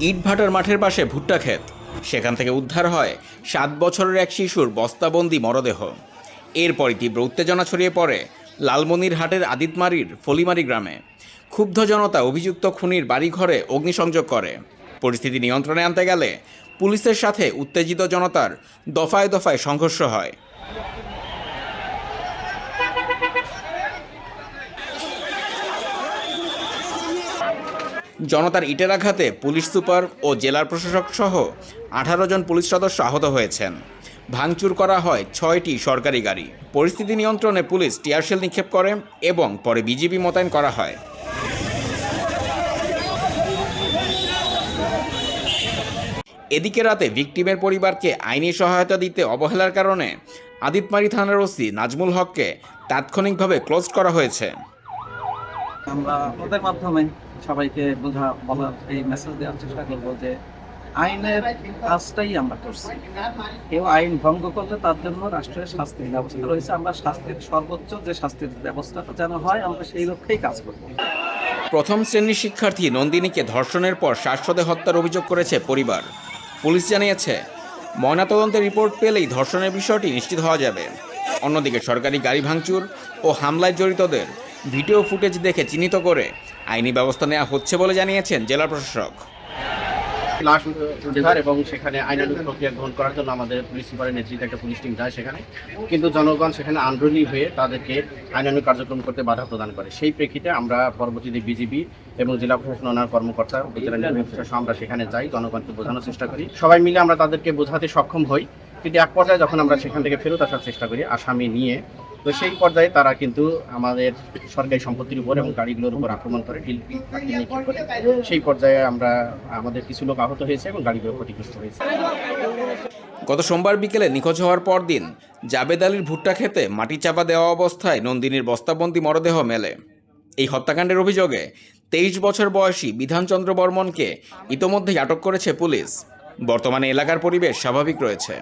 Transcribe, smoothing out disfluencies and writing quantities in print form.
ইটভাটার মাঠের পাশে ভুট্টা ক্ষেত, সেখান থেকে উদ্ধার হয় 7 বছরের এক শিশুর বস্তাবন্দি মরদেহ। এরপরই তীব্র উত্তেজনা ছড়িয়ে পড়ে লালমনিরহাটের আদিতমারির ফলিমারি গ্রামে। ক্ষুব্ধ জনতা অভিযুক্ত খুনির বাড়িঘরে অগ্নিসংযোগ করে। পরিস্থিতি নিয়ন্ত্রণে আনতে গেলে পুলিশের সাথে উত্তেজিত জনতার দফায় দফায় সংঘর্ষ হয়। জনতার ইটের আঘাতে পুলিশ সুপার ও জেলার প্রশাসক সহ 18 জন পুলিশ সদস্য আহত হয়েছেন। ভাঙচুর করা হয় 6টি সরকারি গাড়ি। পরিস্থিতি নিয়ন্ত্রণে পুলিশ টিয়ারশেল নিক্ষেপ করে এবং পরে বিজিবি মোতায়েন করা হয়। এদিকে রাতে ভিকটিমের পরিবারকে আইনি সহায়তা দিতে অবহেলার কারণে আদিতমারি থানার ওসি নাজমুল হককে তাৎক্ষণিকভাবে ক্লোজ করা হয়েছে। আমরা ওদের মাধ্যমে সবাইকে বলার এই মেসেজ দেওয়ার চেষ্টা করবো যে আইনের কাজটাই আমরা করছি। কেউ আইন ভঙ্গ করলে তার জন্য রাষ্ট্রের শাস্তির ব্যবস্থা রয়েছে। আমরা শাস্তির সর্বোচ্চ যে শাস্তির ব্যবস্থাটা যেন হয়, আমরা সেই লক্ষ্যেই কাজ করব। প্রথম শ্রেণীর শিক্ষার্থী নন্দিনীকে ধর্ষণের পর শ্বাসরোধে হত্যার অভিযোগ করেছে পরিবার। পুলিশ জানিয়েছে ময়নাতদন্তের রিপোর্ট পেলেই ধর্ষণের বিষয়টি নিশ্চিত হওয়া যাবে। অন্যদিকে সরকারি গাড়ি ভাঙচুর ও হামলায় জড়িতদের ভিডিও ফুটেজ দেখে চিহ্নিত করে আইনি ব্যবস্থা নেওয়া হচ্ছে বলে জানিয়েছেন জেলা প্রশাসক। লাশ উদ্ধার এবং সেখানে আইনানুগ প্রক্রিয়া গ্রহণ করার জন্য আমাদের পুলিশ সুপারের নেতৃত্বে একটা পুলিশ টিম যায় সেখানে, কিন্তু জনগণ সেখানে আন্দোলনী হয়ে তাদেরকে আইনানুগ কার্যক্রম করতে বাধা প্রদান করে। সেই প্রেক্ষিতে আমরা পরবর্তীতে বিজিবি এবং জেলা প্রশাসন ওনার কর্মকর্তা আমরা সেখানে যাই, জনগণকে বোঝানোর চেষ্টা করি। সবাই মিলে আমরা তাদেরকে বোঝাতে সক্ষম হই, কিন্তু এক পর্যায়ে যখন আমরা সেখান থেকে ফেরত আসার চেষ্টা করি আসামি নিয়ে, তো সেই পর্যায়ে তারা কিন্তু আমাদের সরকারি সম্পত্তির উপর এবং গাড়িগুলোর উপর আক্রমণ করে, সেই পর্যায়ে আমাদের কিছু লোক আহত হয়েছে এবং গাড়িগুলো ক্ষতিগ্রস্ত হয়েছে। গত সোমবার বিকেলে নিখোঁজ হওয়ার পরদিন জাবেদ আলীর ভুট্টা খেতে মাটি চাপা দেওয়া অবস্থায় নন্দিনীর বস্তাবন্দি মরদেহ মেলে। এই হত্যাকাণ্ডের অভিযোগে 23 বছর বয়সী বিধানচন্দ্র বর্মনকে ইতোমধ্যেই আটক করেছে পুলিশ। বর্তমানে এলাকার পরিবেশ স্বাভাবিক রয়েছে।